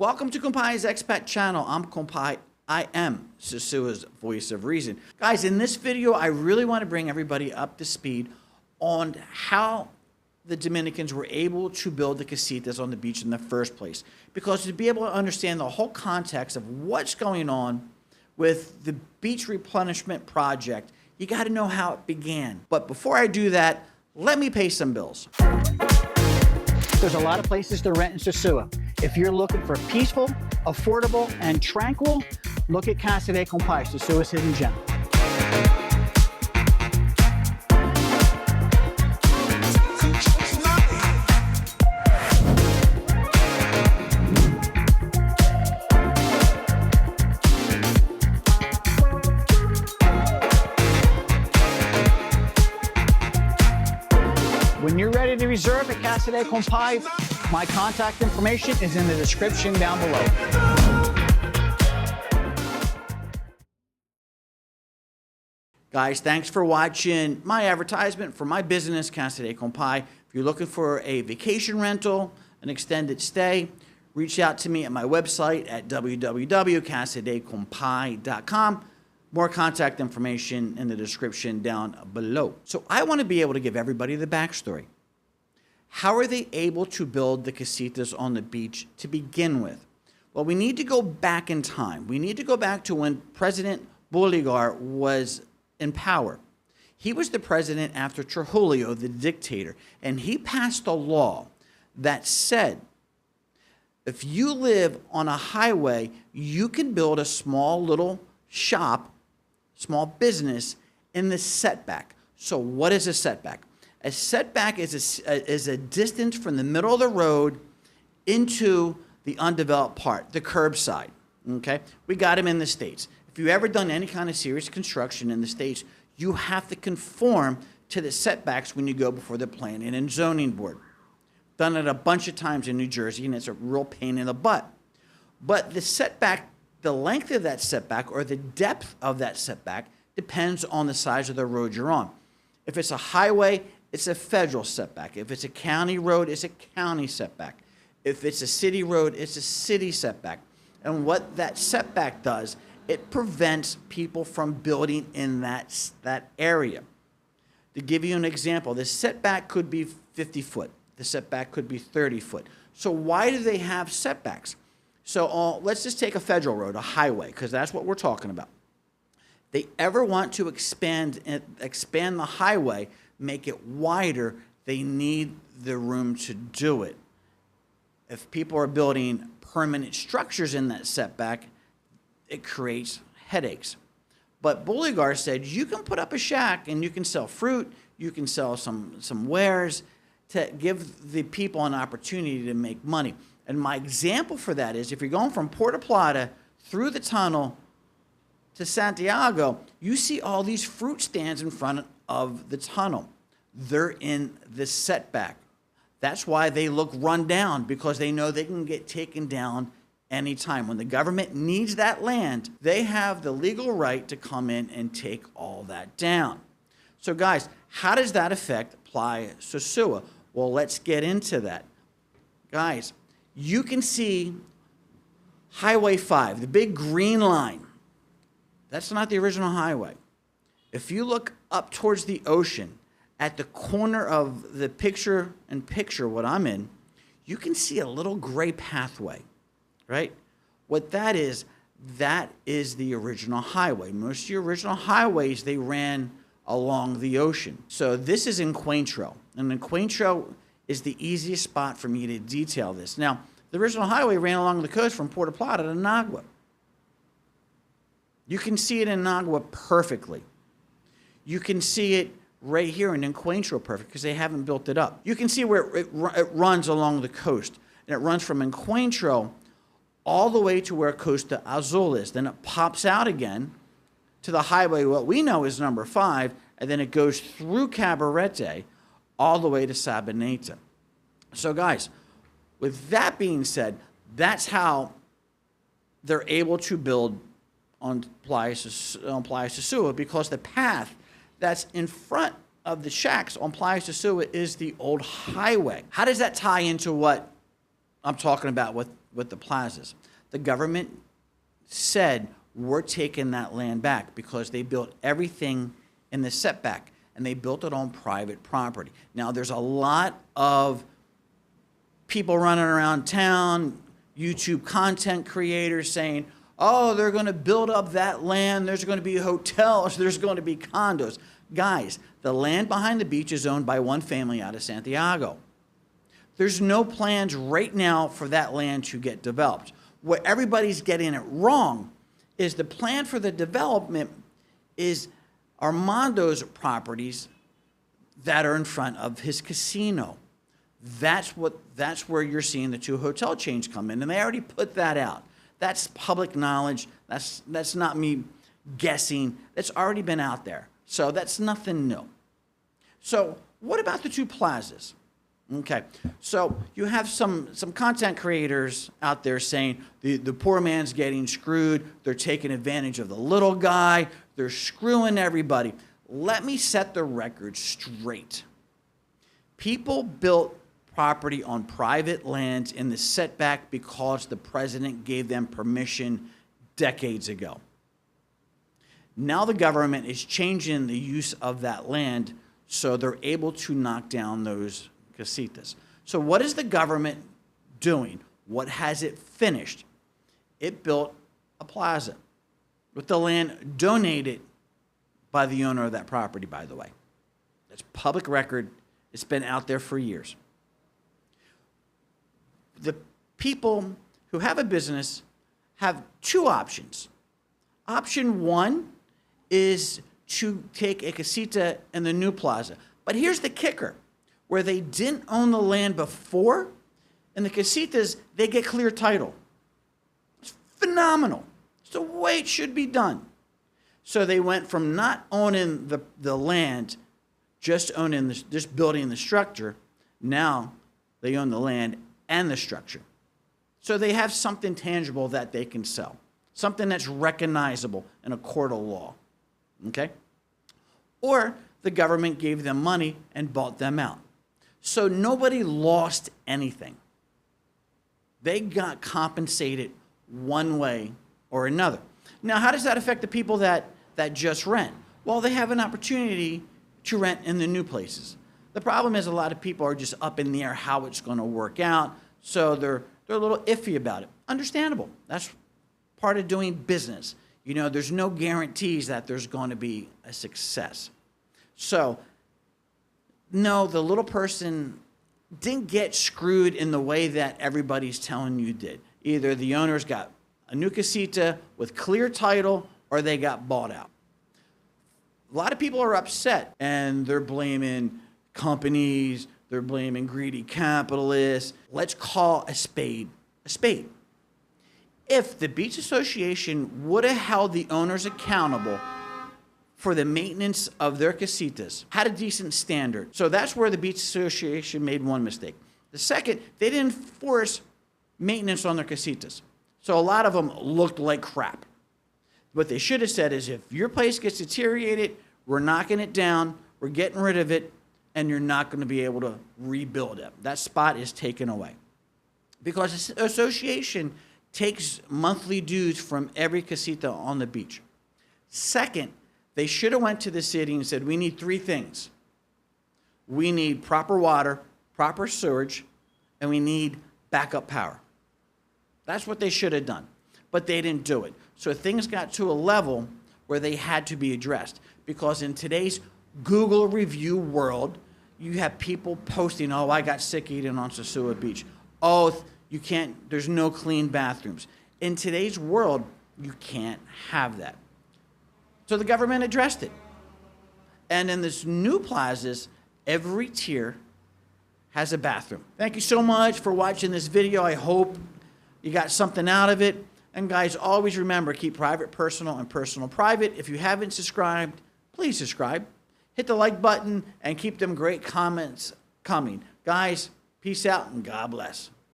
Welcome to Compai's Expat Channel. I'm Compai. I am Sosua's voice of reason. Guys, in this video, I really want to bring everybody up to speed on how the Dominicans were able to build the Casitas on the beach in the first place. Because to be able to understand the whole context of what's going on with the beach replenishment project, you got to know how it began. But before I do that, let me pay some bills. There's a lot of places to rent in Sosua. If you're looking for peaceful, affordable, and tranquil, look at Casa De Compai, Sosua's hidden gem. When you're ready to reserve at Casa De Compai, my contact information is in the description down below. Guys, thanks for watching my advertisement for my business, Casa De Compai. If you're looking for a vacation rental, an extended stay, reach out to me at my website at www.casadecompai.com. More contact information in the description down below. So I want to be able to give everybody the backstory. How are they able to build the Casitas on the beach to begin with? Well, we need to go back in time. We need to go back to when President Bolivar was in power. He was the president after Trujillo, the dictator, and he passed a law that said if you live on a highway, you can build a small little shop, small business in the setback. So what is a setback? A setback is a distance from the middle of the road into the undeveloped part, the curbside, okay? We got them in the States. If you've ever done any kind of serious construction in the States, you have to conform to the setbacks when you go before the Planning and Zoning Board. Done it a bunch of times in New Jersey, and it's a real pain in the butt. But the setback, the length of that setback or the depth of that setback depends on the size of the road you're on. If it's a highway, it's a federal setback. If it's a county road, it's a county setback. If it's a city road, it's a city setback. And what that setback does, it prevents people from building in that area. To give you an example, the setback could be 50 foot. The setback could be 30 foot. So why do they have setbacks? So let's just take a federal road, a highway, because that's what we're talking about. They ever want to expand the highway, make it wider, they need the room to do it. If people are building permanent structures in that setback, it creates headaches. But Bolivar said you can put up a shack and you can sell fruit, you can sell some wares to give the people an opportunity to make money. And my example for that is if you're going from Puerto Plata through the tunnel to Santiago, you see all these fruit stands in front of the tunnel. They're in the setback. That's why they look run down, because they know they can get taken down anytime. When the government needs that land, they have the legal right to come in and take all that down. So guys, how does that affect Playa Sosua? Well, let's get into that. Guys, you can see Highway 5, the big green line. That's not the original highway. If you look up towards the ocean, at the corner of the picture-in-picture, what I'm in, you can see a little gray pathway, right? What that is the original highway. Most of the original highways, they ran along the ocean. So this is Encuentro, and Encuentro is the easiest spot for me to detail this. Now, the original highway ran along the coast from Puerto Plata to Nagua. You can see it in Nagua perfectly. You can see it right here in Encuentro perfect because they haven't built it up. You can see where it runs along the coast. And it runs from Encuentro all the way to where Costa Azul is. Then it pops out again to the highway, what we know is number 5, and then it goes through Cabarete all the way to Sabaneta. So guys, with that being said, that's how they're able to build on Playa Sosua, because the path that's in front of the shacks on Playa Sosua is the old highway. How does that tie into what I'm talking about with with the plazas. The government said, we're taking that land back because they built everything in the setback, and they built it on private property. Now, there's a lot of people running around town, YouTube content creators saying, oh, they're going to build up that land. There's going to be hotels. There's going to be condos. Guys, the land behind the beach is owned by one family out of Santiago. There's no plans right now for that land to get developed. What everybody's getting it wrong is the plan for the development is Armando's properties that are in front of his casino. That's where you're seeing the two hotel chains come in, and they already put that out. That's public knowledge. That's not me guessing. That's already been out there. So that's nothing new. So what about the two plazas? Okay, so you have some content creators out there saying the poor man's getting screwed. They're taking advantage of the little guy. They're screwing everybody. Let me set the record straight. People built property on private lands in the setback because the president gave them permission decades ago. Now the government is changing the use of that land so they're able to knock down those casitas. So what is the government doing? What has it finished? It built a plaza with the land donated by the owner of that property, by the way. That's public record. It's been out there for years. The people who have a business have two options. Option one is to take a casita in the new plaza. But here's the kicker. Where they didn't own the land before, in the casitas, they get clear title. It's phenomenal. It's the way it should be done. So they went from not owning the land, just building the structure. Now they own the land and the structure. So they have something tangible that they can sell, something that's recognizable in a court of law. Okay? Or the government gave them money and bought them out. So nobody lost anything. They got compensated one way or another. Now, how does that affect the people that just rent? Well, they have an opportunity to rent in the new places. The problem is a lot of people are just up in the air how it's going to work out, so they're a little iffy about it. Understandable. That's part of doing business. You know, there's no guarantees that there's going to be a success. So, no, the little person didn't get screwed in the way that everybody's telling you did. Either the owners got a new casita with clear title or they got bought out. A lot of people are upset and they're blaming companies, they're blaming greedy capitalists. Let's call a spade a spade. If the Beach Association would have held the owners accountable for the maintenance of their casitas, had a decent standard. So that's where the Beach Association made one mistake. The second, they didn't force maintenance on their casitas. So a lot of them looked like crap. What they should have said is, if your place gets deteriorated, we're knocking it down, we're getting rid of it, and you're not going to be able to rebuild it. That spot is taken away. Because the association takes monthly dues from every casita on the beach. Second, they should have went to the city and said, we need three things. We need proper water, proper sewage, and we need backup power. That's what they should have done. But they didn't do it. So things got to a level where they had to be addressed. Because in today's Google review world, you have people posting, oh, I got sick eating on Sosua Beach. Oh, you can't, there's no clean bathrooms. In today's world, you can't have that. So the government addressed it. And in this new plazas, every tier has a bathroom. Thank you so much for watching this video. I hope you got something out of it. And guys, always remember, keep private personal and personal private. If you haven't subscribed, please subscribe. Hit the like button and keep them great comments coming. Guys, peace out and God bless.